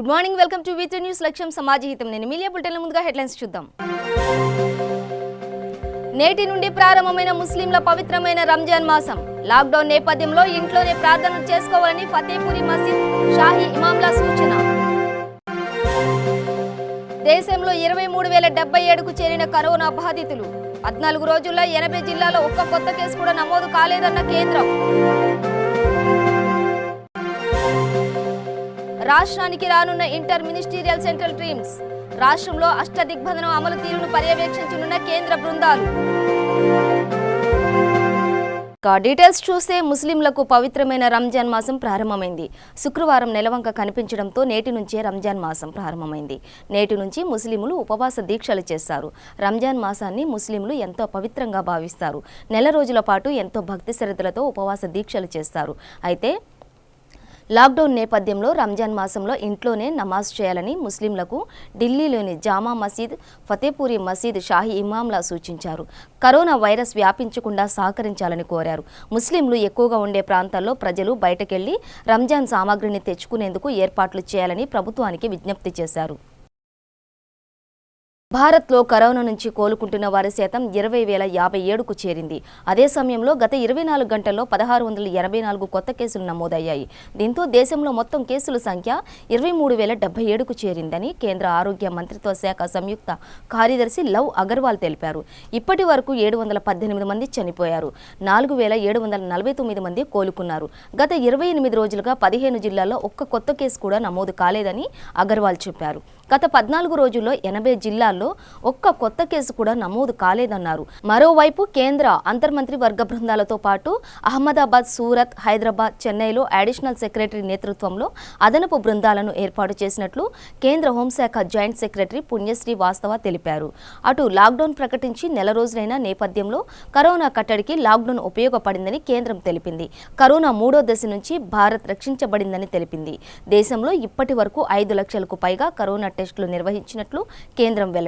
Good morning, welcome to V2 news. లక్ష్యం సమాజ హితం. నేను మీడియా బులెటిన్ల ముందుగా హెడ్లైన్స్ చూద్దాం. నేటి నుండి ప్రారంభమైన ముస్లింల పవిత్రమైన రంజాన్ మాసం. లాక్డౌన్ నేపథ్యంలో ఇంట్లోనే ప్రార్థనలు చేసుకోవాలని ఫతేపూరి మసీద్ షాహీ ఇమాంల సూచన. దేశంలో 23,077కు చేరిన కరోనా బాధితులు. 14 రోజుల్లో 80 జిల్లాల్లో ఒక్క కొత్త కేసు కూడా నమోదు కాలేదన్న కేంద్రం. రాష్ట్రానికి రానున్న ఇంటర్ మినిస్టీరియల్ సెంట్రల్ టీమ్స్. రాష్ట్రంలో అష్టదిగ్బంధనం అమలు తీరును పర్యవేక్షించనున్న కేంద్ర బృందాలు. డీటెయిల్స్ చూస్తే ముస్లింలకు పవిత్రమైన రంజాన్ మాసం ప్రారంభమైంది. శుక్రవారం నెలవంక కనిపించడంతో నేటి నుంచే రంజాన్ మాసం ప్రారంభమైంది. నేటి నుంచి ముస్లింలు ఉపవాస దీక్షలు చేస్తారు. రంజాన్ మాసాన్ని ముస్లింలు ఎంతో పవిత్రంగా భావిస్తారు. నెల రోజుల పాటు ఎంతో భక్తి శ్రద్ధలతో ఉపవాస దీక్షలు చేస్తారు. అయితే లాక్డౌన్ నేపథ్యంలో రంజాన్ మాసంలో ఇంట్లోనే నమాజ్ చేయాలని ముస్లింలకు ఢిల్లీలోని జామా మసీద్, ఫతేపూరి మసీద్ షాహీ ఇమాంలా సూచించారు. కరోనా వైరస్ వ్యాపించకుండా సహకరించాలని కోరారు. ముస్లింలు ఎక్కువగా ఉండే ప్రాంతాల్లో ప్రజలు బయటకెళ్లి రంజాన్ సామాగ్రిని తెచ్చుకునేందుకు ఏర్పాట్లు చేయాలని ప్రభుత్వానికి విజ్ఞప్తి చేశారు. భారత్లో కరోనా నుంచి కోలుకుంటున్న వారి శాతం 20,057కు చేరింది. అదే సమయంలో గత 24 గంటల్లో 1,684 కొత్త కేసులు నమోదయ్యాయి. దీంతో దేశంలో మొత్తం కేసుల సంఖ్య 23,077కు చేరిందని కేంద్ర ఆరోగ్య మంత్రిత్వ శాఖ సంయుక్త కార్యదర్శి లవ్ అగర్వాల్ తెలిపారు. ఇప్పటి వరకు 718 మంది చనిపోయారు. 4,749 మంది కోలుకున్నారు. గత 28 రోజులుగా 15 జిల్లాల్లో ఒక్క కొత్త కేసు కూడా నమోదు కాలేదని అగర్వాల్ చెప్పారు. గత 14 రోజుల్లో 80 జిల్లాల్లో ఒక్క కొత్త కేసు కూడా నమోదు కాలేదన్నారు. మరోవైపు కేంద్ర అంతర్మంత్రి వర్గ బృందాలతో పాటు అహ్మదాబాద్, సూరత్, హైదరాబాద్, చెన్నైలో అడిషనల్ సెక్రటరీ నేతృత్వంలో అదనపు బృందాలను ఏర్పాటు చేసినట్లు కేంద్ర హోంశాఖ జాయింట్ సెక్రటరీ పుణ్యశ్రీ వాస్తవ తెలిపారు. అటు లాక్డౌన్ ప్రకటించి నెల రోజులైన నేపథ్యంలో కరోనా కట్టడికి లాక్డౌన్ ఉపయోగపడిందని కేంద్రం తెలిపింది. కరోనా 3వ దశ నుంచి భారత్ రక్షించబడిందని తెలిపింది. దేశంలో ఇప్పటి వరకు 5 లక్షలకు పైగా కరోనా टेस्टలు నిర్వహించినట్లు కేంద్రం వెల్లడించింది.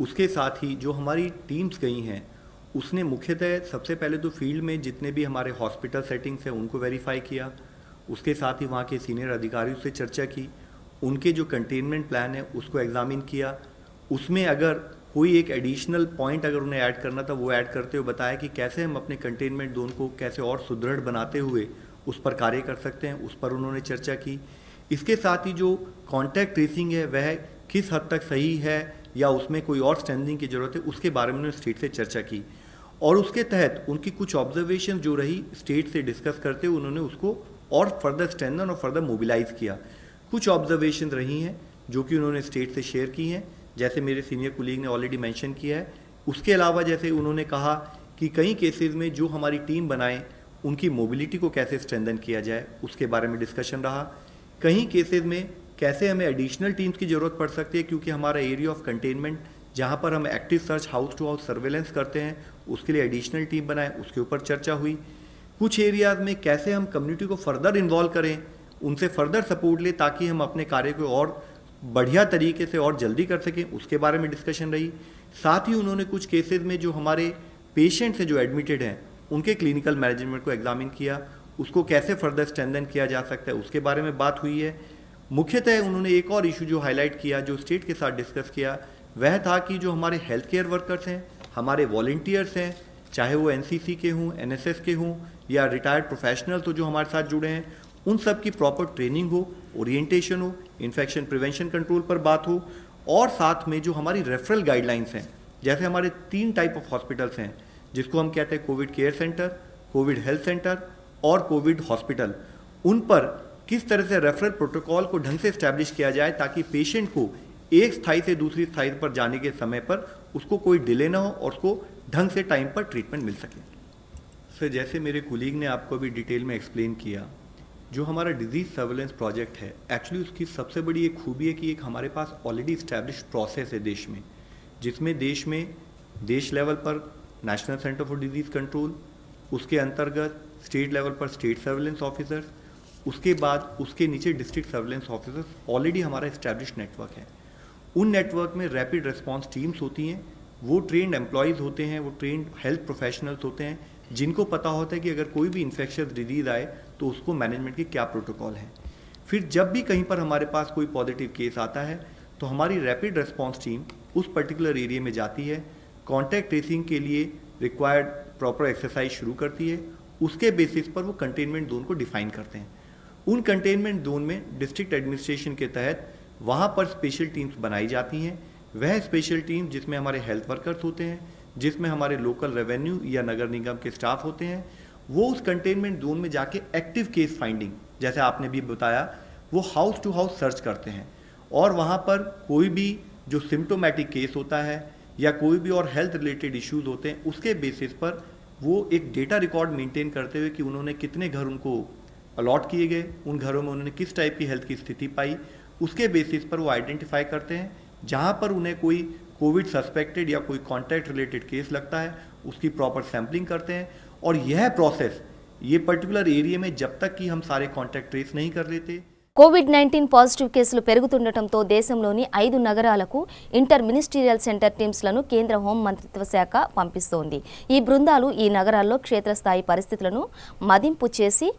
उसके साथ ही जो हमारी टीम्स गई हैं उसने मुख्यतः सबसे पहले तो फील्ड में जितने भी हमारे हॉस्पिटल सेटिंग्स हैं उनको वेरीफाई किया. उसके साथ ही वहाँ के सीनियर अधिकारियों से चर्चा की. उनके जो कंटेनमेंट प्लान है उसको एग्जामिन किया. उसमें अगर कोई एक एडिशनल पॉइंट अगर उन्हें ऐड करना था वो ऐड करते हुए बताया कि कैसे हम अपने कंटेनमेंट जोन को कैसे और सुदृढ़ बनाते हुए उस पर कार्य कर सकते हैं. उस पर उन्होंने चर्चा की. इसके साथ ही जो कॉन्टैक्ट ट्रेसिंग है वह किस हद तक सही है या उसमें कोई और स्ट्रेंथनिंग की ज़रूरत है उसके बारे में उन्होंने स्टेट से चर्चा की. और उसके तहत उनकी कुछ ऑब्जर्वेशन जो रही स्टेट से डिस्कस करते हुए उन्होंने उसको और फर्दर स्ट्रेंथन और फर्दर मोबिलाइज़ किया. कुछ ऑब्जर्वेशन रही हैं जो कि उन्होंने स्टेट से शेयर की हैं, जैसे मेरे सीनियर कुलीग ने ऑलरेडी मैंशन किया है. उसके अलावा जैसे उन्होंने कहा कि कई केसेज में जो हमारी टीम बनाए उनकी मोबिलिटी को कैसे स्ट्रेंथन किया जाए उसके बारे में डिस्कशन रहा. कहीं केसेस में कैसे हमें एडिशनल टीम्स की ज़रूरत पड़ सकती है क्योंकि हमारा एरिया ऑफ कंटेनमेंट जहाँ पर हम active search house to house surveillance करते हैं उसके लिए एडिशनल टीम बनाएं, उसके ऊपर चर्चा हुई. कुछ एरियाज़ में कैसे हम कम्युनिटी को फर्दर इन्वॉल्व करें, उनसे फर्दर सपोर्ट लें ताकि हम अपने कार्य को और बढ़िया तरीके से और जल्दी कर सकें उसके बारे में डिस्कशन रही. साथ ही उन्होंने कुछ केसेज में जो हमारे पेशेंट्स हैं जो एडमिटेड हैं उनके क्लिनिकल मैनेजमेंट को एग्जामिन किया, उसको कैसे फर्दर स्ट्रेंथन किया जा सकता है उसके बारे में बात हुई है. मुख्यतः उन्होंने एक और इशू जो हाईलाइट किया जो स्टेट के साथ डिस्कस किया वह था कि जो हमारे हेल्थ केयर वर्कर्स हैं, हमारे वॉलंटियर्स हैं, चाहे वो एनसीसी के हों, एनएसएस के हों या रिटायर्ड प्रोफेशनल तो जो हमारे साथ जुड़े हैं उन सब की प्रॉपर ट्रेनिंग हो, ओरिएंटेशन हो, इन्फेक्शन प्रिवेंशन कंट्रोल पर बात हो. और साथ में जो हमारी रेफरल गाइडलाइंस हैं, जैसे हमारे 3 टाइप ऑफ हॉस्पिटल्स हैं जिसको हम कहते हैं Covid care centre, Covid health centre और कोविड हॉस्पिटल, उन पर किस तरह से रेफरल प्रोटोकॉल को ढंग से इस्टेब्लिश किया जाए ताकि पेशेंट को एक स्थाई से दूसरी स्थाई पर जाने के समय पर उसको कोई डिले ना हो और उसको ढंग से टाइम पर ट्रीटमेंट मिल सके. सर जैसे मेरे कुलीग ने आपको अभी डिटेल में एक्सप्लेन किया, जो हमारा डिजीज़ सर्वेलेंस प्रोजेक्ट है एक्चुअली उसकी सबसे बड़ी एक खूबी है कि एक हमारे पास ऑलरेडी इस्टेब्लिश प्रोसेस है देश में, जिसमें देश लेवल पर national centre for disease control, उसके अंतर्गत स्टेट लेवल पर स्टेट सर्वेलेंस ऑफिसर्स, उसके बाद उसके नीचे डिस्ट्रिक्ट सर्वेलेंस ऑफिसर्स ऑलरेडी हमारा इस्टेब्लिश नेटवर्क है. उन नेटवर्क में रैपिड रिस्पांस टीम्स होती हैं, वो ट्रेंड एम्प्लॉयज़ होते हैं, वो ट्रेंड हेल्थ प्रोफेशनल्स होते हैं जिनको पता होता है कि अगर कोई भी इन्फेक्शियस डिजीज़ आए तो उसको मैनेजमेंट के क्या प्रोटोकॉल हैं. फिर जब भी कहीं पर हमारे पास कोई पॉजिटिव केस आता है तो हमारी रैपिड रेस्पॉन्स टीम उस पर्टिकुलर एरिया में जाती है, कॉन्टैक्ट ट्रेसिंग के लिए रिक्वायर्ड प्रॉपर एक्सरसाइज शुरू करती है। उसके बेसिस पर वो कंटेनमेंट जोन को डिफाइन करते हैं। उन कंटेनमेंट जोन में डिस्ट्रिक्ट एडमिनिस्ट्रेशन के तहत वहाँ पर स्पेशल टीम्स बनाई जाती हैं। वह स्पेशल टीम जिसमें हमारे हेल्थ वर्कर्स होते हैं, जिसमें हमारे लोकल रेवेन्यू या नगर निगम के स्टाफ होते हैं, वो उस कंटेनमेंट जोन में जाके एक्टिव केस फाइंडिंग, जैसे आपने भी बताया, वो हाउस टू हाउस सर्च करते हैं और वहाँ पर कोई भी जो सिम्टोमेटिक केस होता है या कोई भी और हेल्थ रिलेटेड इश्यूज होते हैं, उसके बेसिस पर वो एक डेटा रिकॉर्ड मेंटेन करते हुए कि उन्होंने कितने घर उनको अलॉट किए गए, उन घरों में उन्होंने किस टाइप की हेल्थ की स्थिति पाई, उसके बेसिस पर वो आइडेंटिफाई करते हैं। जहाँ पर उन्हें कोई कोविड सस्पेक्टेड या कोई कॉन्टैक्ट रिलेटेड केस लगता है उसकी प्रॉपर सैम्पलिंग करते हैं। और यह प्रोसेस ये पर्टिकुलर एरिया में जब तक कि हम सारे कॉन्टैक्ट ट्रेस नहीं कर लेते। కోవిడ్-19 పాజిటివ్ కేసులు పెరుగుతుండటంతో దేశంలోని 5 నగరాలకు ఇంటర్ మినిస్టీరియల్ సెంటర్ టీమ్స్లను కేంద్ర హోం మంత్రిత్వ శాఖ పంపిస్తోంది. ఈ బృందాలు ఈ నగరాల్లో క్షేత్రస్థాయి పరిస్థితులను మదింపు చేసి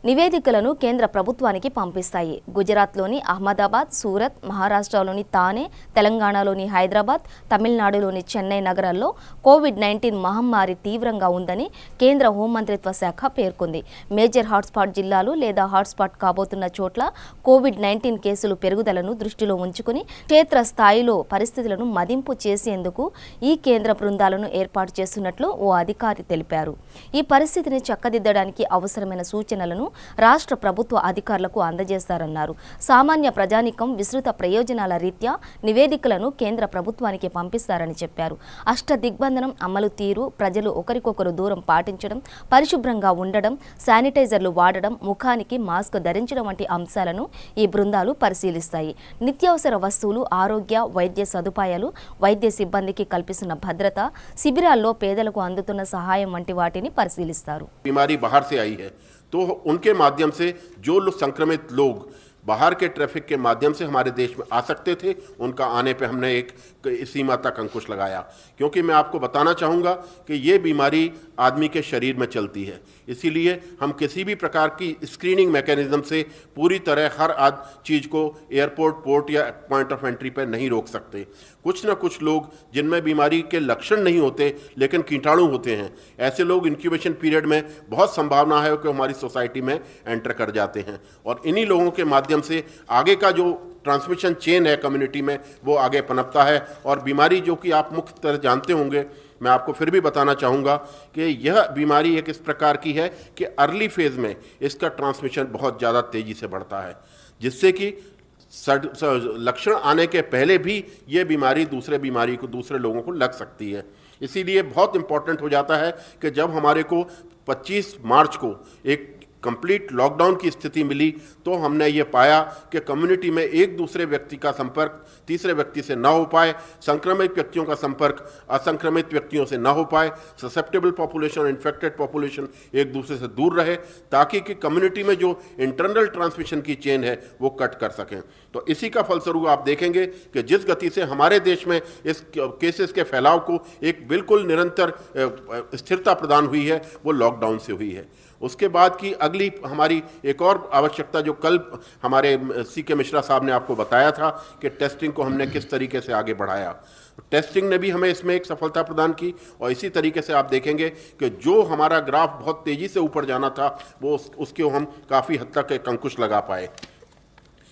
నివేదికలను కేంద్ర ప్రభుత్వానికి పంపిస్తాయి. గుజరాత్లోని అహ్మదాబాద్, సూరత్, మహారాష్ట్రలోని తానే, తెలంగాణలోని హైదరాబాద్, తమిళనాడులోని చెన్నై నగరాల్లో కోవిడ్-19 మహమ్మారి తీవ్రంగా ఉందని కేంద్ర హోంమంత్రిత్వ శాఖ పేర్కొంది. మేజర్ హాట్స్పాట్ జిల్లాలు లేదా హాట్స్పాట్ కాబోతున్న చోట్ల కోవిడ్-19 కేసులు పెరుగుదలను దృష్టిలో ఉంచుకుని క్షేత్రస్థాయిలో పరిస్థితులను మదింపు చేసేందుకు ఈ కేంద్ర బృందాలను ఏర్పాటు చేస్తున్నట్లు ఓ అధికారి తెలిపారు. ఈ పరిస్థితిని చక్కదిద్దడానికి అవసరమైన సూచనలను రాష్ట్ర ప్రభుత్వ అధికారులకు అందజేస్తారన్నారు. సామాన్య ప్రజానీకం విస్తృత ప్రయోజనాల రీత్యా నివేదికలను కేంద్ర ప్రభుత్వానికి పంపిస్తారని చెప్పారు. అష్ట దిగ్బంధనం అమలు తీరు, ప్రజలు ఒకరికొకరు దూరం పాటించడం, పరిశుభ్రంగా ఉండడం, శానిటైజర్లు వాడడం, ముఖానికి మాస్క్ ధరించడం వంటి అంశాలను ఈ బృందాలు పరిశీలిస్తాయి. నిత్యావసర వస్తువులు, ఆరోగ్య, వైద్య సదుపాయాలు, వైద్య సిబ్బందికి కల్పిస్తున్న భద్రత, శిబిరాల్లో పేదలకు అందుతున్న సహాయం వంటి వాటిని పరిశీలిస్తారు. बीमारी बाहर से आई है तो उनके माध्यम से जो लोग संक्रमित लोग बाहर के ट्रैफिक के माध्यम से हमारे देश में आ सकते थे, उनका आने पे हमने एक सीमा तक अंकुश लगाया। क्योंकि मैं आपको बताना चाहूँगा कि ये बीमारी आदमी के शरीर में चलती है, इसीलिए हम किसी भी प्रकार की स्क्रीनिंग मैकेनिज्म से पूरी तरह हर चीज़ को एयरपोर्ट, पोर्ट या पॉइंट ऑफ एंट्री पर नहीं रोक सकते। कुछ न कुछ लोग जिनमें बीमारी के लक्षण नहीं होते लेकिन कीटाणु होते हैं, ऐसे लोग इंक्यूबेशन पीरियड में बहुत संभावना है कि हमारी सोसाइटी में एंटर कर जाते हैं और इन्हीं लोगों के माध्यम से आगे का जो ट्रांसमिशन चेन है कम्युनिटी में वो आगे पनपता है। और बीमारी जो कि आप मुख्य तरह जानते होंगे, मैं आपको फिर भी बताना चाहूँगा कि यह बीमारी एक इस प्रकार की है कि अर्ली फेज़ में इसका ट्रांसमिशन बहुत ज़्यादा तेज़ी से बढ़ता है, जिससे कि लक्षण आने के पहले भी ये बीमारी दूसरे लोगों को लग सकती है। इसीलिए बहुत इम्पॉर्टेंट हो जाता है कि जब हमारे को 25 मार्च को एक कंप्लीट लॉकडाउन की स्थिति मिली तो हमने ये पाया कि कम्युनिटी में एक दूसरे व्यक्ति का संपर्क तीसरे व्यक्ति से ना हो पाए, संक्रमित व्यक्तियों का संपर्क असंक्रमित व्यक्तियों से ना हो पाए, ससेप्टेबल पॉपुलेशन और इन्फेक्टेड पॉपुलेशन एक दूसरे से दूर रहे, ताकि कि कम्युनिटी में जो इंटरनल ट्रांसमिशन की चेन है वो कट कर सकें। तो इसी का फलस्वरूप आप देखेंगे कि जिस गति से हमारे देश में इस केसेस के फैलाव को एक बिल्कुल निरंतर स्थिरता प्रदान हुई है, वो लॉकडाउन से हुई है। उसके बाद की अगली हमारी एक और आवश्यकता जो कल हमारे CK मिश्रा साहब ने आपको बताया था कि टेस्टिंग को हमने किस तरीके से आगे बढ़ाया, टेस्टिंग ने भी हमें इसमें एक सफलता प्रदान की। और इसी तरीके से आप देखेंगे कि जो हमारा ग्राफ बहुत तेज़ी से ऊपर जाना था वो उसके हम काफ़ी हद तक एक अंकुश लगा पाए।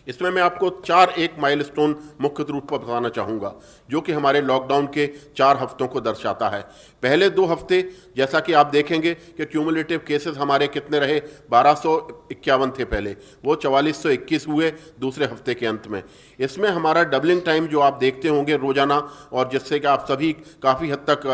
इसमें मैं आपको 4 एक माइलस्टोन मुख्य रूप पर बताना चाहूँगा जो कि हमारे लॉकडाउन के 4 हफ्तों को दर्शाता है। पहले 2 हफ्ते जैसा कि आप देखेंगे कि क्यूमुलेटिव केसेस हमारे कितने रहे, 1251 थे पहले, वो 4421 हुए दूसरे हफ्ते के अंत में। इसमें हमारा डबलिंग टाइम जो आप देखते होंगे रोजाना, और जिससे कि आप सभी काफ़ी हद तक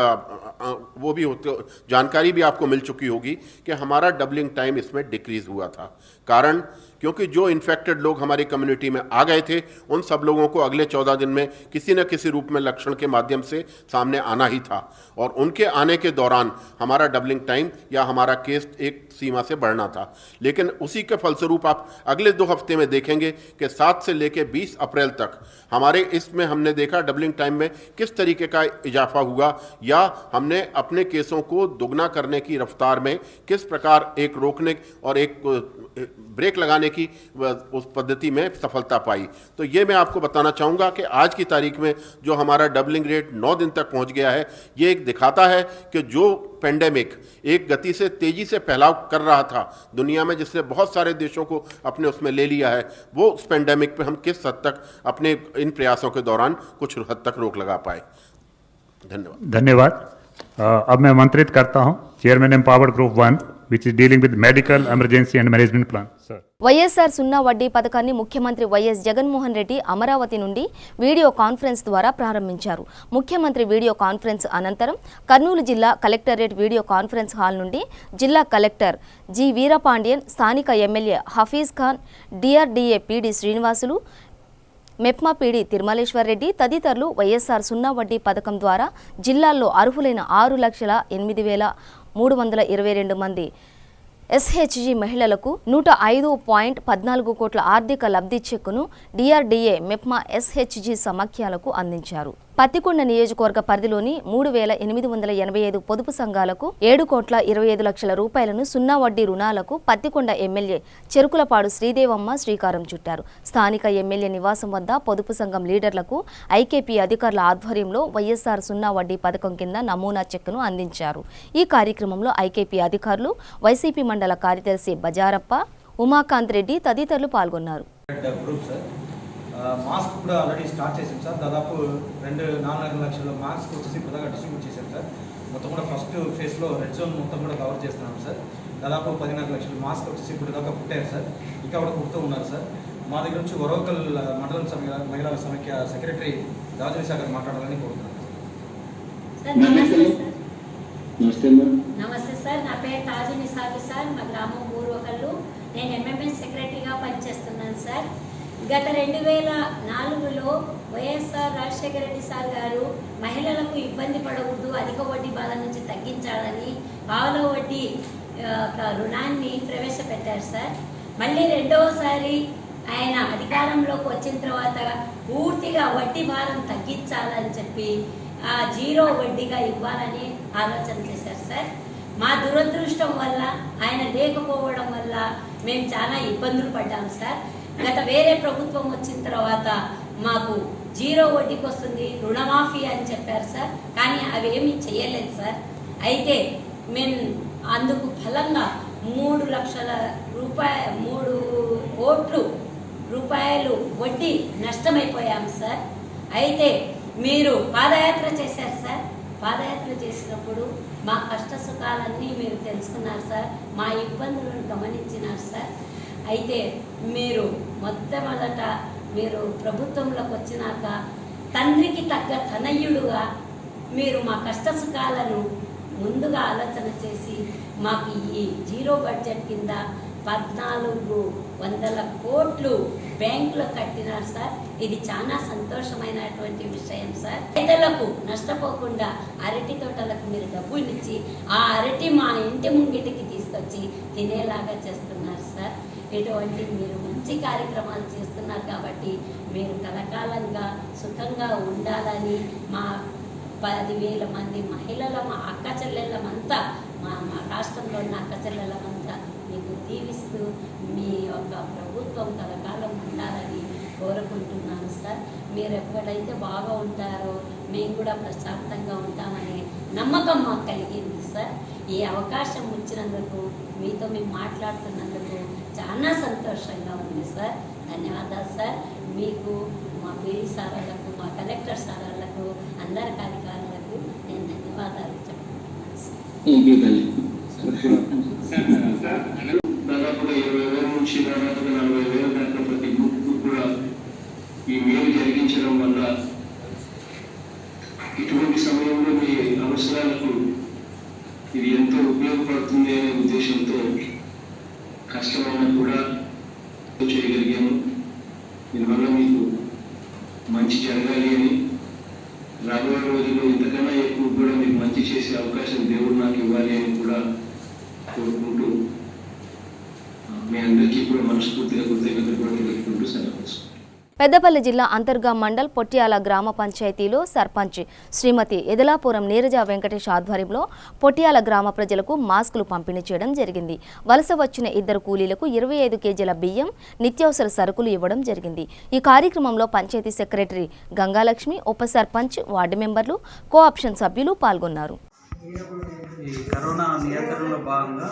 वो भी होते जानकारी भी आपको मिल चुकी होगी कि हमारा डबलिंग टाइम इसमें डिक्रीज़ हुआ था। कारण क्योंकि जो इन्फेक्टेड लोग हमारी कम्युनिटी में आ गए थे उन सब लोगों को अगले 14 दिन में किसी न किसी रूप में लक्षण के माध्यम से सामने आना ही था, और उनके आने के दौरान हमारा डबलिंग टाइम या हमारा केस एक सीमा से बढ़ना था। लेकिन उसी के फलस्वरूप आप अगले 2 हफ्ते में देखेंगे कि 7 से लेकर 20 अप्रैल तक हमारे इसमें हमने देखा डबलिंग टाइम में किस तरीके का इजाफा हुआ, या हमने अपने केसों को दोगुना करने की रफ्तार में किस प्रकार एक रोकने और एक ब्रेक लगाने बनाने की उस पद्धति में सफलता पाई। तो ये मैं आपको बताना चाहूँगा कि आज की तारीख में जो हमारा डबलिंग रेट 9 दिन तक पहुँच गया है, ये एक दिखाता है कि जो पेंडेमिक एक गति से तेज़ी से फैलाव कर रहा था दुनिया में, जिसने बहुत सारे देशों को अपने उसमें ले लिया है, वो उस पेंडेमिक पे हम किस हद तक अपने इन प्रयासों के दौरान कुछ हद तक रोक लगा पाए। धन्यवाद। अब मैं आमंत्रित करता हूं chairman empowered group 1 which is dealing with medical emergency and management plan sir. YSR సున్నా వడ్డీ పథకాన్ని ముఖ్యమంత్రి వైఎస్ జగన్మోహన్ రెడ్డి అమరావతి నుండి వీడియో కాన్ఫరెన్స్ ద్వారా ప్రారంభించారు. ముఖ్యమంత్రి వీడియో కాన్ఫరెన్స్ అనంతరం కర్నూలు జిల్లా కలెక్టరేట్ వీడియో కాన్ఫరెన్స్ హాల్ నుండి జిల్లా కలెక్టర్ జి వీరపాండియన్, స్థానిక MLA Hafeez Khan, DRDA PD Srinivasulu, Mepma PD Tirumaleshwar Reddy తదితరులు వైఎస్ఆర్ సున్నా వడ్డీ పథకం ద్వారా జిల్లాల్లో అర్హులైన 6,08,322 మంది ఎస్హెచ్జి మహిళలకు 105.14 కోట్ల ఆర్థిక లబ్ధి చెక్కును డిఆర్డీఏ మెప్మా ఎస్హెచ్జి సమాఖ్యలకు అందించారు. పత్తికొండ నియోజకవర్గ పరిధిలోని 3,885 పొదుపు సంఘాలకు 7,25,00,000 రూపాయలను సున్నా వడ్డీ రుణాలకు పత్తికొండ ఎమ్మెల్యే చెరుకులపాడు శ్రీదేవమ్మ శ్రీకారం చుట్టారు. స్థానిక ఎమ్మెల్యే నివాసం వద్ద పొదుపు సంఘం లీడర్లకు ఐకేపీ అధికారుల ఆధ్వర్యంలో వైఎస్ఆర్ సున్నా వడ్డీ పథకం కింద నమూనా చెక్కును అందించారు. ఈ కార్యక్రమంలో ఐకేపీ అధికారులు, వైసీపీ మండల కార్యదర్శి బజారప్ప, ఉమాకాంత్ రెడ్డి తదితరులు పాల్గొన్నారు. మాస్క్ కూడా ఆల్రెడీ స్టార్ట్ చేసాం సార్. దాదాపు 4 లక్షల మాస్క్ వచ్చేసి ఇప్పుడు దాకా డిస్ట్రిబ్యూట్ చేశాం సార్. మొత్తం కూడా ఫస్ట్ ఫేజ్లో రెడ్ జోన్ మొత్తం కూడా కవర్ చేస్తున్నాం సార్. దాదాపు 14 లక్షల మాస్క్ వచ్చేసి ఇప్పుడు దాకా పుట్టారు సార్. ఇంకా కూడా పుడుతూ ఉన్నారు సార్. మా దగ్గర నుంచి వరోకల్ మండలం మహిళా సమైక్య సెక్రటరీ రాజు సాగర్ మాట్లాడాలని కోరుతున్నాను. నమస్తే సార్, నా పేరు తాజు నిసాగి సార్. మా గ్రామం ఊరువకల్లు. నేను ఎంఎంఎస్ సెక్రటరీగా పనిచేస్తున్నాను సార్. గత 2004లో వైఎస్ఆర్ రాజశేఖర రెడ్డి సార్ గారు మహిళలకు ఇబ్బంది పడకూడదు, అధిక వడ్డీ బాధ నుంచి తగ్గించాలని పావుల వడ్డీ రుణాన్ని ప్రవేశపెట్టారు సార్. మళ్ళీ రెండవసారి ఆయన అధికారంలోకి వచ్చిన తర్వాత పూర్తిగా వడ్డీ భారం తగ్గించాలని చెప్పి జీరో వడ్డీగా ఇవ్వాలని ఆలోచన చేశారు సార్. మా దురదృష్టం వల్ల ఆయన లేకపోవడం వల్ల మేము చాలా ఇబ్బందులు పడ్డాము సార్. గత వేరే ప్రభుత్వం వచ్చిన తర్వాత మాకు జీరో వడ్డీకి వస్తుంది, రుణమాఫీ అని చెప్పారు సార్. కానీ అవి ఏమీ చేయలేదు సార్. అయితే మేము అందుకు ఫలంగా 3 లక్షల రూపాయలు 3 కోట్ల రూపాయలు వడ్డీ నష్టమైపోయాము సార్. అయితే మీరు పాదయాత్ర చేశారు సార్. పాదయాత్ర చేసినప్పుడు మా కష్ట సుఖాలన్నీ మీరు తెలుసుకున్నారు సార్. మా ఇబ్బందులను గమనించినారు సార్. అయితే మీరు మొట్టమొదట మీరు ప్రభుత్వంలోకి వచ్చినాక తండ్రికి తగ్గ తనయుడుగా మీరు మా కష్ట సుఖాలను ముందుగా ఆలోచన చేసి మాకు ఈ జీరో బడ్జెట్ కింద 1,400 కోట్లు బ్యాంకులో కట్టినారు సార్. ఇది చాలా సంతోషమైనటువంటి విషయం సార్. రైతులకు నష్టపోకుండా అరటి తోటలకు మీరు డబ్బునిచ్చి ఆ అరటి మా ఇంటి ముంగిటికి తీసుకొచ్చి తినేలాగా చేస్తున్నారు సార్. ఇటువంటి మీరు మంచి కార్యక్రమాలు చేస్తున్నారు కాబట్టి మీరు కలకాలంగా సుఖంగా ఉండాలని మా 10,000 మంది మహిళల మా అక్క చెల్లెళ్ళమంతా మా రాష్ట్రంలో ఉన్న అక్క చెల్లెళ్ళమంతా మీకు దీవిస్తూ మీ యొక్క ప్రభుత్వం కలకాలం ఉండాలని కోరుకుంటున్నాను సార్. మీరు ఎప్పుడైతే బాగా ఉంటారో మేము కూడా ప్రశాంతంగా ఉంటామనే నమ్మకం మాకు కలిగింది సార్. ఈ అవకాశం ఇచ్చినందుకు మీతో మేము మాట్లాడుతున్నందుకు చాలా సంతోషంగా ఉంది సార్. ధన్యవాదాలు సార్. మీకు మా పీడీ సార్లకు, మా కలెక్టర్ సార్లకు, అందరికి అధికారులకు నేను ధన్యవాదాలు చెప్తున్నాను సార్. దాదాపుగా 20,000 నుంచి దాదాపుగా 40,000 దాకా ప్రతి గ్రూప్ కూడా ఈ మేలు జరిగించడం వల్ల ఇటువంటి సమయంలో మీ అవసరాలకు ఇది ఎంతో ఉపయోగపడుతుంది అనే ఉద్దేశంతో కష్టమైనా కూడా చేయగలిగాను. దీనివల్ల మీకు మంచి జరగాలి అని, రాబోయే రోజుల్లో ఇంతకన్నా ఎక్కువ కూడా మీకు మంచి చేసే అవకాశం దేవుడు నాకు ఇవ్వాలి అని కూడా కోరుకుంటూ మీ అందరికీ కూడా మనస్ఫూర్తిగా కృతజ్ఞతలు కూడా తెలుపుకుంటూ సెలవు. పెద్దపల్లి జిల్లా అంతర్గా మండల్ పొట్యాల గ్రామ పంచాయతీలో సర్పంచ్ శ్రీమతి ఎదలాపురం నీరజ వెంకటేష్ ఆధ్వర్యంలో పొట్యాల గ్రామ ప్రజలకు మాస్కులు పంపిణీ చేయడం జరిగింది. వలస వచ్చిన 2 కూలీలకు 25 కేజీల బియ్యం, నిత్యావసర సరుకులు ఇవ్వడం జరిగింది. ఈ కార్యక్రమంలో పంచాయతీ సెక్రటరీ గంగాలక్ష్మి, ఉప సర్పంచ్, వార్డు మెంబర్లు, కోఆప్షన్ సభ్యులు పాల్గొన్నారు. ఈ కరోనా నియంత్రణలో భాగంగా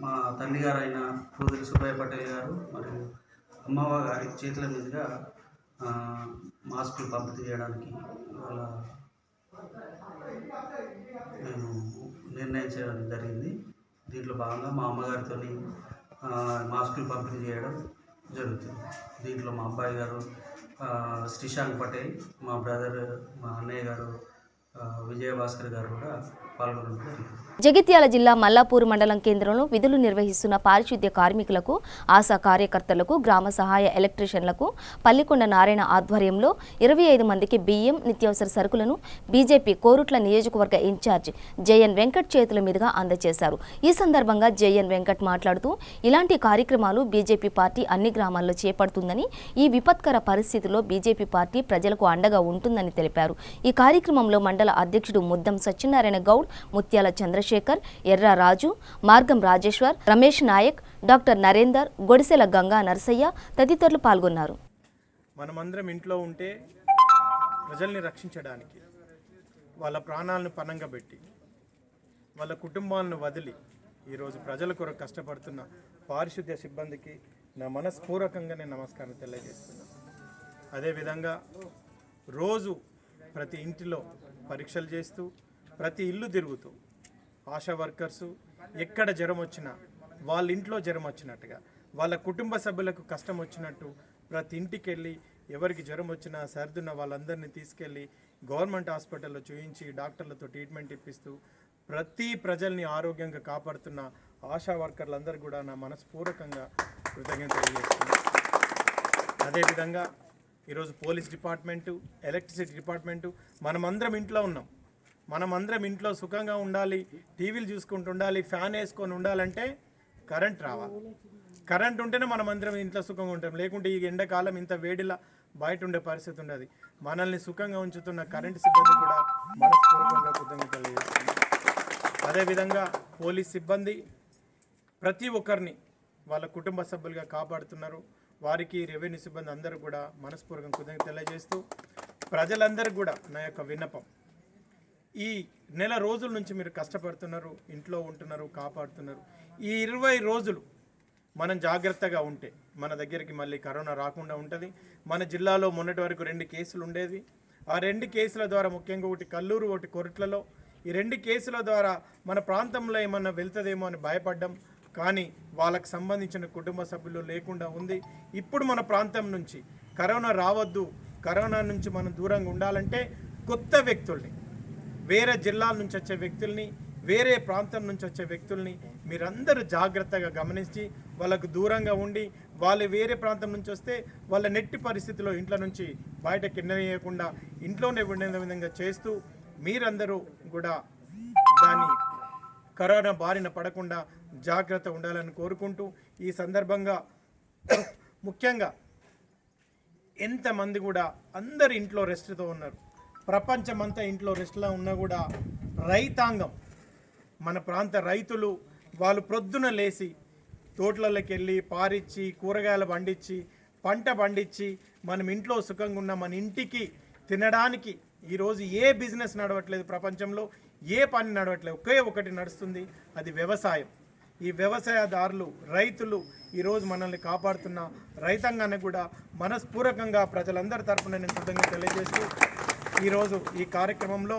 మా తండ్రి గారు అయిన పూజలు సుబ్బయ్య పటేల్ గారు మరియు అమ్మవ గారి చేతుల మీదుగా మాస్కులు పంపిణీ చేయడానికి వాళ్ళ మేము నిర్ణయించడం జరిగింది. దీంట్లో భాగంగా మా అమ్మగారితో మాస్కులు పంపిణీ చేయడం జరుగుతుంది. దీంట్లో మా అబ్బాయి గారు శ్రీశాంక్ పటేల్, మా బ్రదర్, మా అన్నయ్య గారు విజయభాస్కర్ గారు కూడా పాల్గొనడం జరిగింది. జగిత్యాల జిల్లా మల్లాపూర్ మండలం కేంద్రంలో విధులు నిర్వహిస్తున్న పారిశుద్ధ్య కార్మికులకు, ఆశా కార్యకర్తలకు, గ్రామ సహాయ ఎలక్ట్రీషియన్లకు పల్లికొండ నారాయణ ఆధ్వర్యంలో 25 మందికి బియ్యం, నిత్యావసర సరుకులను బీజేపీ కోరుట్ల నియోజకవర్గ ఇన్ఛార్జ్ జేఎన్ వెంకట్ చేతుల మీదుగా అందజేశారు. ఈ సందర్భంగా జేఎన్ వెంకట్ మాట్లాడుతూ ఇలాంటి కార్యక్రమాలు బీజేపీ పార్టీ అన్ని గ్రామాల్లో చేపడుతుందని, ఈ విపత్కర పరిస్థితుల్లో బీజేపీ పార్టీ ప్రజలకు అండగా ఉంటుందని తెలిపారు. ఈ కార్యక్రమంలో మండల అధ్యక్షుడు ముద్దం సత్యనారాయణ గౌడ్, ముత్యాల చంద్రశేఖర్, ఎర్ర రాజు, మార్గం రాజేశ్వర్, రమేష్ నాయక్, డాక్టర్ నరేందర్, గొడిసెల గంగా నరసయ్య తదితరులు పాల్గొన్నారు. మనమందరం ఇంట్లో ఉంటే ప్రజల్ని రక్షించడానికి, వాళ్ళ ప్రాణాలను పణంగా పెట్టి, వాళ్ళ కుటుంబాలను వదిలి ఈరోజు ప్రజల కొరకు కష్టపడుతున్న పారిశుద్ధ్య సిబ్బందికి నా మనస్పూర్వకంగా నేను నమస్కారం తెలియజేస్తున్నాను. అదేవిధంగా రోజు ప్రతి ఇంటిలో పరీక్షలు చేస్తూ, ప్రతి ఇల్లు తిరుగుతూ, ఆశా వర్కర్సు ఎక్కడ జ్వరం వచ్చినా వాళ్ళ ఇంట్లో జ్వరం వచ్చినట్టుగా, వాళ్ళ కుటుంబ సభ్యులకు కష్టం వచ్చినట్టు ప్రతి ఇంటికి వెళ్ళి ఎవరికి జ్వరం వచ్చినా సర్దున్న వాళ్ళందరినీ తీసుకెళ్ళి గవర్నమెంట్ హాస్పిటల్లో చూయించి డాక్టర్లతో ట్రీట్మెంట్ ఇప్పిస్తూ ప్రతి ప్రజల్ని ఆరోగ్యంగా కాపాడుతున్న ఆశా వర్కర్లందరూ కూడా నా మనస్పూర్వకంగా కృతజ్ఞతలు తెలియజేస్తున్నాను. అదేవిధంగా ఈరోజు పోలీస్ డిపార్ట్మెంటు, ఎలక్ట్రిసిటీ డిపార్ట్మెంటు, మనమందరం ఇంట్లో ఉన్నాం. మనమందరం ఇంట్లో సుఖంగా ఉండాలి, టీవీలు చూసుకుంటూ ఉండాలి, ఫ్యాన్ వేసుకొని ఉండాలంటే కరెంట్ రావాలి. కరెంట్ ఉంటేనే మనమందరం ఇంట్లో సుఖంగా ఉంటాం. లేకుంటే ఈ ఎండాకాలం ఇంత వేడిలా బయట ఉండే పరిస్థితి ఉండదు. మనల్ని సుఖంగా ఉంచుతున్న కరెంటు సిబ్బంది కూడా మనస్పూర్వకంగా కృతజ్ఞతలు చేస్తున్నాం. అదేవిధంగా పోలీస్ సిబ్బంది ప్రతి ఒక్కరిని వాళ్ళ కుటుంబ సభ్యులుగా కాపాడుతున్నారు. వారికి రెవెన్యూ సిబ్బంది అందరూ కూడా మనస్పూర్వకంగా కృతజ్ఞతలు తెలియజేస్తూ, ప్రజలందరికీ కూడా నా యొక్క విన్నపం, ఈ నెల రోజుల నుంచి మీరు కష్టపడుతున్నారు, ఇంట్లో ఉంటున్నారు, కాపాడుతున్నారు. ఈ 20 రోజులు మనం జాగ్రత్తగా ఉంటే మన దగ్గరికి మళ్ళీ కరోనా రాకుండా ఉంటుంది. మన జిల్లాలో మొన్నటి వరకు 2 కేసులు ఉండేది. ఆ 2 కేసుల ద్వారా, ముఖ్యంగా ఒకటి కల్లూరు, ఒకటి కొరట్లలో, ఈ 2 కేసుల ద్వారా మన ప్రాంతంలో ఏమన్నా వెళ్తుందేమో అని భయపడ్డాం. కానీ వాళ్ళకు సంబంధించిన కుటుంబ సభ్యులు లేకుండా ఉంది. ఇప్పుడు మన ప్రాంతం నుంచి కరోనా రావద్దు, కరోనా నుంచి మనం దూరంగా ఉండాలంటే కొత్త వ్యక్తుల్ని, వేరే జిల్లాల నుంచి వచ్చే వ్యక్తుల్ని, వేరే ప్రాంతం నుంచి వచ్చే వ్యక్తుల్ని మీరందరూ జాగ్రత్తగా గమనించి వాళ్ళకు దూరంగా ఉండి, వాళ్ళు వేరే ప్రాంతం నుంచి వస్తే వాళ్ళ నెట్టి పరిస్థితిలో ఇంట్లో నుంచి బయటకు ఎన్నవేయకుండా ఇంట్లోనే ఉండే విధంగా చేస్తూ మీరందరూ కూడా దాన్ని కరోనా బారిన పడకుండా జాగ్రత్త ఉండాలని కోరుకుంటూ, ఈ సందర్భంగా ముఖ్యంగా ఎంతమంది కూడా అందరు ఇంట్లో రెస్ట్తో ఉన్నారు. ప్రపంచమంతా ఇంట్లో రెస్ట్లో ఉన్నా కూడా రైతాంగం, మన ప్రాంత రైతులు వాళ్ళు ప్రొద్దున లేచి తోటలకి వెళ్ళి పారిచ్చి, కూరగాయలు పండించి, పంట పండించి మనం ఇంట్లో సుఖంగా ఉన్న మన ఇంటికి తినడానికి ఈరోజు ఏ బిజినెస్ నడవట్లేదు, ప్రపంచంలో ఏ పని నడవట్లేదు, ఒకే ఒకటి నడుస్తుంది, అది వ్యవసాయం. ఈ వ్యవసాయదారులు, రైతులు ఈరోజు మనల్ని కాపాడుతున్న రైతాంగాన్ని కూడా మనస్పూర్వకంగా ప్రజలందరి తరఫున నేను కృతజ్ఞతలు తెలియజేస్తూ, ఈరోజు ఈ కార్యక్రమంలో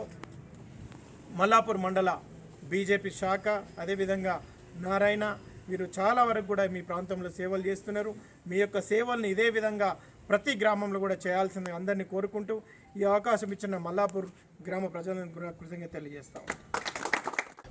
మల్లాపూర్ మండల బీజేపీ శాఖ, అదేవిధంగా నారాయణ, వీరు చాలా వరకు కూడా మీ ప్రాంతంలో సేవలు చేస్తున్నారు. మీ యొక్క సేవల్ని ఇదే విధంగా ప్రతి గ్రామంలో కూడా చేయాల్సింది అందరినీ కోరుకుంటూ ఈ అవకాశం ఇచ్చిన మల్లాపూర్ గ్రామ ప్రజలను కూడా కృతజ్ఞత తెలియజేస్తాం.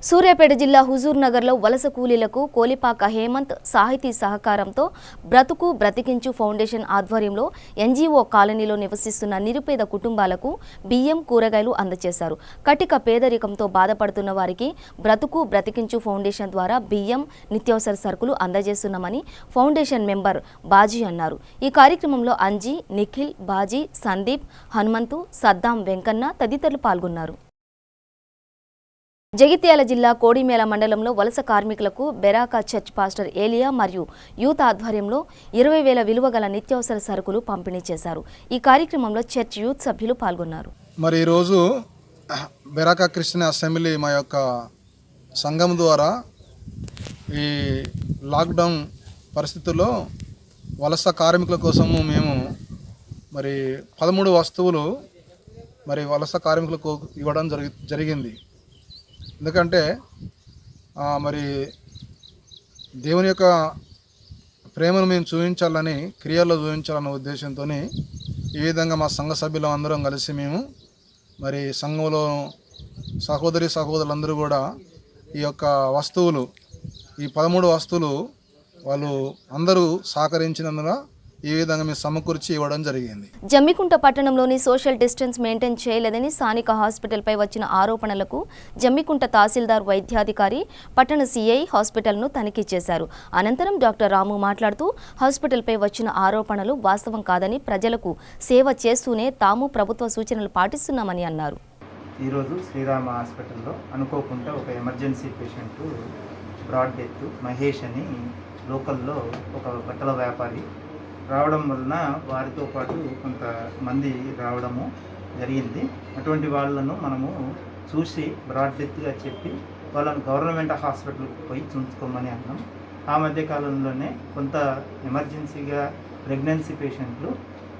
సూర్యాపేట జిల్లా హుజూర్ నగర్లో వలస కూలీలకు కోలిపాక హేమంత్ సాహితీ సహకారంతో బ్రతుకు బ్రతికించు ఫౌండేషన్ ఆధ్వర్యంలో ఎన్జీఓ కాలనీలో నివసిస్తున్న నిరుపేద కుటుంబాలకు బియ్యం కూరగాయలు అందజేశారు. కటిక పేదరికంతో బాధపడుతున్న వారికి బ్రతుకు బ్రతికించు ఫౌండేషన్ ద్వారా బియ్యం నిత్యావసర సరుకులు అందజేస్తున్నామని ఫౌండేషన్ మెంబర్ బాజీ అన్నారు. ఈ కార్యక్రమంలో అంజీ, నిఖిల్, బాజీ, సందీప్, హనుమంతు, సద్దాం, వెంకన్న తదితరులు పాల్గొన్నారు. జగిత్యాల జిల్లా కోడిమేల మండలంలో వలస కార్మికులకు బెరాకా చర్చ్ పాస్టర్ ఏలియా మరియు యూత్ ఆధ్వర్యంలో 20,000 విలువ గల నిత్యావసర సరుకులు పంపిణీ చేశారు. ఈ కార్యక్రమంలో చర్చ్ యూత్ సభ్యులు పాల్గొన్నారు. మరి ఈరోజు బెరాకా క్రిస్టియన్ అసెంబ్లీ మా యొక్క సంఘం ద్వారా ఈ లాక్డౌన్ పరిస్థితుల్లో వలస కార్మికుల కోసము మేము మరి 13 వస్తువులు మరి వలస కార్మికులకు ఇవ్వడం జరిగింది. ఎందుకంటే మరి దేవుని యొక్క ప్రేమను మేము చూపించాలని, క్రియల్లో చూపించాలన్న ఉద్దేశంతో ఈ విధంగా మా సంఘ సభ్యులు అందరం కలిసి మేము మరి సంఘంలో సహోదరులందరూ కూడా ఈ యొక్క వస్తువులు, ఈ 13 వస్తువులు వాళ్ళు అందరూ సహకరించినందున ఈ విధంగా మేము సమకూర్చి ఇవ్వడం జరిగింది. జమ్మికుంట పట్టణంలోని సోషల్ డిస్టెన్స్ మెయింటైన్ చేయలేదని స్థానిక హాస్పిటల్పై వచ్చిన ఆరోపణలకు జమ్మికుంట తహసీల్దార్ వైద్యాధికారి పట్టణ సిఐ హాస్పిటల్ను తనిఖీ చేశారు. అనంతరం డాక్టర్ రాము మాట్లాడుతూ హాస్పిటల్పై వచ్చిన ఆరోపణలు వాస్తవం కాదని, ప్రజలకు సేవ చేస్తూనే తాము ప్రభుత్వ సూచనలు పాటిస్తున్నామని అన్నారు. ఈరోజు శ్రీరామ హాస్పిటల్లో అనుకోకుండా ఒక emergency patient brought dead Mahesh అని లోకల్లో ఒక బట్టల వ్యాపారి రావడం వలన వారితో పాటు కొంతమంది రావడము జరిగింది. అటువంటి వాళ్ళను మనము చూసి బ్రాడ్ డెత్గా చెప్పి వాళ్ళను గవర్నమెంట్ హాస్పిటల్కి పోయి చూసుకోమని అన్నాం. ఆ మధ్యకాలంలోనే కొంత ఎమర్జెన్సీగా ప్రెగ్నెన్సీ పేషెంట్లు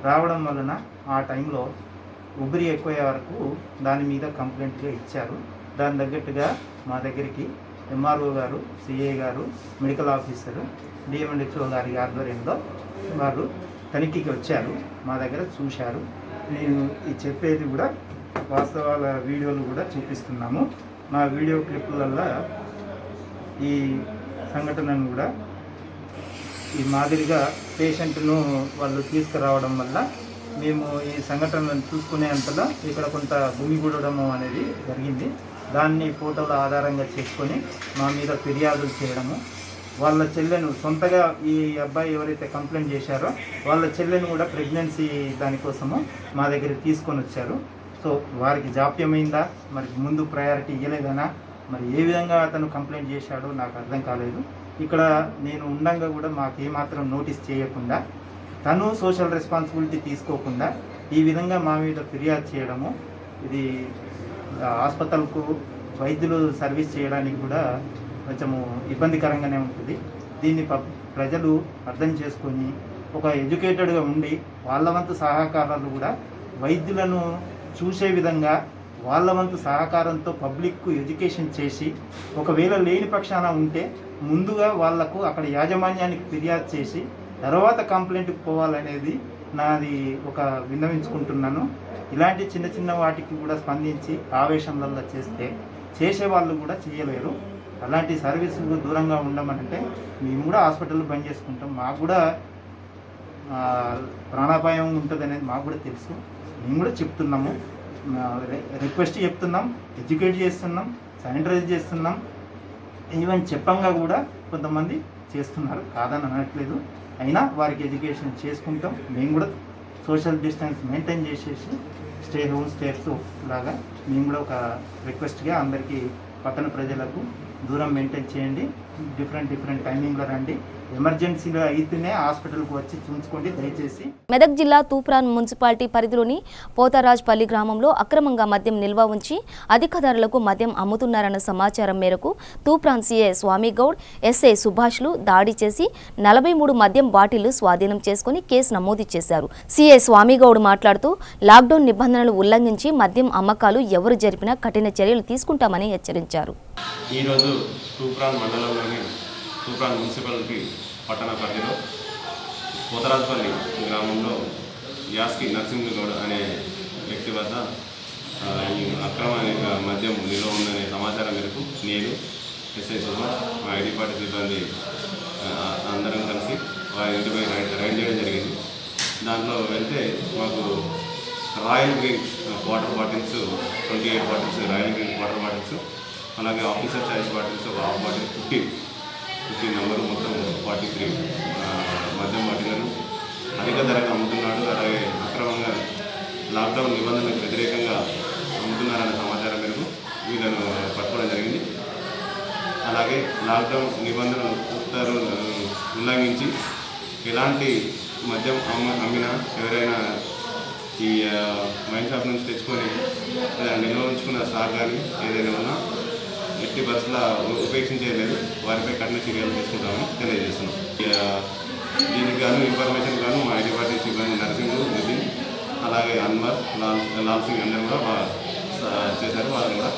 రావడం వలన ఆ టైంలో ఉబిరి ఎక్కువయ్యే వరకు దాని మీద కంప్లైంట్గా ఇచ్చారు. దాని తగ్గట్టుగా మా దగ్గరికి ఎంఆర్ఓ గారు, సిఐ గారు, మెడికల్ ఆఫీసరు, డిఎంఎండ్హెచ్ఓ గారి ఆధ్వర్యంలో వారు తనిఖీకి వచ్చారు. మా దగ్గర చూశారు. నేను ఈ చెప్పేది కూడా వాస్తవాల వీడియోలు కూడా చూపిస్తున్నాము. మా వీడియో క్లిప్పులలో ఈ సంఘటనను కూడా ఈ మాదిరిగా పేషెంట్ను వాళ్ళు తీసుకురావడం వల్ల మేము ఈ సంఘటనలను చూసుకునేంతలో ఇక్కడ కొంత గుమిగూడము అనేది జరిగింది. దాన్ని ఫోటోల ఆధారంగా చేసుకొని మా మీద ఫిర్యాదులు చేయడము, వాళ్ళ చెల్లెను సొంతగా ఈ అబ్బాయి ఎవరైతే కంప్లైంట్ చేశారో వాళ్ళ చెల్లెను కూడా ప్రెగ్నెన్సీ దానికోసము మా దగ్గరికి తీసుకొని వచ్చారు. సో వారికి జాప్యమైందా, మరి ముందు ప్రయారిటీ ఇవ్వలేదనా, మరి ఏ విధంగా అతను కంప్లైంట్ చేశాడో నాకు అర్థం కాలేదు. ఇక్కడ నేను ఉండంగా కూడా మాకు ఏమాత్రం నోటీస్ చేయకుండా, తను సోషల్ రెస్పాన్సిబిలిటీ తీసుకోకుండా ఈ విధంగా మా మీద ఫిర్యాదు చేయడము, ఇది హాస్పిటల్కు వైద్యులు సర్వీస్ చేయడానికి కూడా కొంచెము ఇబ్బందికరంగానే ఉంటుంది. దీన్ని ప్రజలు అర్థం చేసుకొని ఒక ఎడ్యుకేటెడ్గా ఉండి వాళ్ళ వంతు సహకారాలు కూడా వైద్యులను చూసే విధంగా వాళ్ళ వంతు సహకారంతో పబ్లిక్కు ఎడ్యుకేషన్ చేసి, ఒకవేళ లేని పక్షాన ఉంటే ముందుగా వాళ్లకు అక్కడ యాజమాన్యానికి ఫిర్యాదు చేసి తర్వాత కంప్లైంట్కి పోవాలనేది నాది ఒక విన్నవించుకుంటున్నాను. ఇలాంటి చిన్న చిన్న వాటికి కూడా స్పందించి ఆవేశంలో చేసేవాళ్ళు కూడా చేయలేరు. అలాంటి సర్వీసుకు దూరంగా ఉండమంటే మేము కూడా హాస్పిటల్ బంద్ చేసుకుంటాం. మాకు కూడా ప్రాణాపాయం ఉంటుంది అనేది మాకు కూడా తెలుసు. మేము కూడా చెప్తున్నాము, రిక్వెస్ట్ చెప్తున్నాం, ఎడ్యుకేట్ చేస్తున్నాం, శానిటైజ్ చేస్తున్నాం. ఈవెన్ చెప్పంగా కూడా కొంతమంది చేస్తున్నారు, కాదని అనట్లేదు. అయినా వారికి ఎడ్యుకేషన్ చేసుకుంటాం. మేము కూడా సోషల్ డిస్టెన్స్ మెయింటైన్ చేసేసి స్టే హోమ్ స్టేట్స్ లాగా మేము కూడా ఒక రిక్వెస్ట్గా అందరికీ పట్టణ ప్రజలకు దూరం మెయింటైన్ చేయండి. డిఫరెంట్ టైమింగ్లో రండి. ఎమర్జెన్సీలో అయితేనే హాస్పిటల్కి వచ్చి చూసుకోండి దయచేసి. మెదక్ జిల్లా తూప్రాన్ మున్సిపాలిటీ పరిధిలోని పోతరాజ్పల్లి గ్రామంలో అక్రమంగా మద్యం నిల్వ ఉంచి అధిక ధరలకు మద్యం అమ్ముతున్నారన్న సమాచారం మేరకు తూప్రాన్ సిఐ స్వామిగౌడ్, ఎస్ఐ సుభాష్లు దాడి చేసి 43 మద్యం బాటిళ్లు స్వాధీనం చేసుకుని కేసు నమోదు చేశారు. సిఐ స్వామిగౌడ్ మాట్లాడుతూ లాక్డౌన్ నిబంధనలు ఉల్లంఘించి మద్యం అమ్మకాలు ఎవరు జరిపినా కఠిన చర్యలు తీసుకుంటామని హెచ్చరించారు. ఈరోజు తూప్రాన్ మండలంలోని తూప్రాన్ మున్సిపాలిటీ పట్టణ పరిధిలో పోతరాజ్పల్లి గ్రామంలో యాస్కి నరసింహగౌడ్ అనే వ్యక్తి వద్ద అక్రమ మద్యం నిల్వ ఉందనే సమాచారం మేరకు నేను ఎస్ఐ సుభాష్ మా ఐడి పార్టీ సిబ్బంది అందరం కలిసి వారి ఇంటిపై రైడ్ చేయడం జరిగింది. దాంట్లో వెళ్తే మాకు royal green water bottles 28 bottles royal green water bottles, అలాగే ఆఫీసర్ చాయిస్ బాటిల్స్ ఒక హాఫ్ బాటిల్ 15 నెంబరు మొత్తం 43 మద్యం బాటిళ్లను అధిక ధరకు అమ్ముతున్నాడు. అలాగే అక్రమంగా లాక్డౌన్ నిబంధనలకు వ్యతిరేకంగా అమ్ముతున్నారనే సమాచారం మేరకు వీళ్ళను పట్టుకోవడం జరిగింది. అలాగే లాక్డౌన్ నిబంధనలు ఉల్లంఘించి ఎలాంటి మద్యం అమ్మినా ఎవరైనా ఈ వైన్ షాప్ నుంచి తెచ్చుకొని నిల్వ ఉంచుకున్న స్టాక్ కానీ ఏదైనా ఉన్నా ఎట్టి బస్సులా ఉపేక్షించలేదు, వారిపై కఠిన చర్యలు తీసుకుంటామని తెలియజేస్తున్నాం. దీనికి గాను ఇన్ఫర్మేషన్ గాను మా ఐడి పార్టీ సిబ్బంది నరసింహ్, నితిన్, అలాగే అన్వర్, లాల్ సింగ్ అందరూ కూడా చేశారు. వారిని కూడా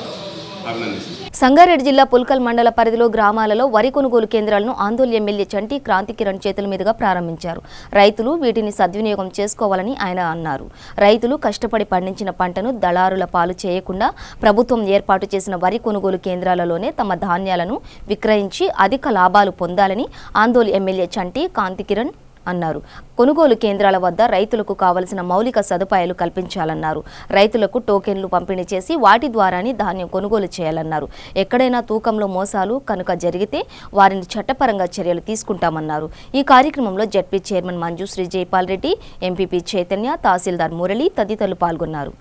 అభినందిస్తున్నాం. సంగారెడ్డి జిల్లా పుల్కల్ మండల పరిధిలో గ్రామాలలో వరి కొనుగోలు కేంద్రాలను ఆందోళన ఎమ్మెల్యే చంటి క్రాంతి కిరణ్ చేతుల మీదుగా ప్రారంభించారు. రైతులు వీటిని సద్వినియోగం చేసుకోవాలని ఆయన అన్నారు. రైతులు కష్టపడి పండించిన పంటను దళారుల పాలు చేయకుండా ప్రభుత్వం ఏర్పాటు చేసిన వరి కొనుగోలు కేంద్రాలలోనే తమ ధాన్యాలను విక్రయించి అధిక లాభాలు పొందాలని ఆందోళన ఎమ్మెల్యే చంటి క్రాంతి కిరణ్ అన్నారు. కొనుగోలు కేంద్రాల వద్ద రైతులకు కావలసిన మౌలిక సదుపాయాలు కల్పించాలన్నారు. రైతులకు టోకెన్లు పంపిణీ చేసి వాటి ద్వారానే ధాన్యం కొనుగోలు చేయాలన్నారు. ఎక్కడైనా తూకంలో మోసాలు కనుక జరిగితే వారిని చట్టపరంగా చర్యలు తీసుకుంటామన్నారు. ఈ కార్యక్రమంలో ZP chairman Manjushri Jaipal Reddy, MPP Chaitanya, తహసీల్దార్ మురళి తదితరులు పాల్గొన్నారు.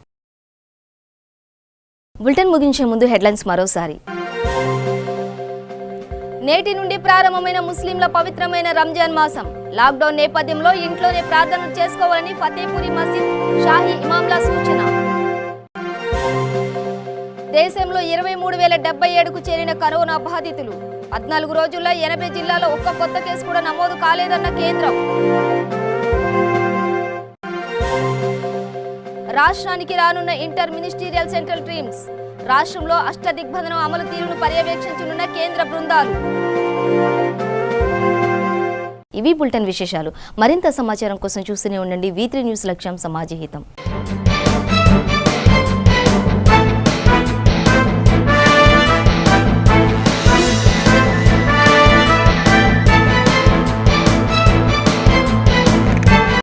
బులెటిన్ ముగించే ముందు హెడ్లైన్స్ మరోసారి. నేటి నుండి ప్రారంభమైన ముస్లింల పవిత్రమైన రంజాన్ మాసం. లాక్డౌన్ నేపథ్యంలో ఇంట్లోనే ప్రార్థనలు చేసుకోవాలని ఫతేపూరి మసీద్ షాహీ ఇమాంల సూచన. దేశంలో 23,077కు చేరిన కరోనా బాధితులు. 14 రోజుల్లో 80 జిల్లాలో ఒక్క కొత్త కేసు కూడా నమోదు కాలేదన్న కేంద్రం. రాష్ట్రానికి రానున్న ఇంటర్ మినిస్టీరియల్ సెంట్రల్ టీమ్స్. రాష్ట్రంలో అష్టదిగ్బంధనం అమలు తీరును పర్యవేక్షించనున్న కేంద్ర బృందాలు. ఇవి బులెటిన్ విశేషాలు. మరింత సమాచారం కోసం చూస్తూనే ఉండండి V3 న్యూస్, లక్ష్యం సమాజహితం.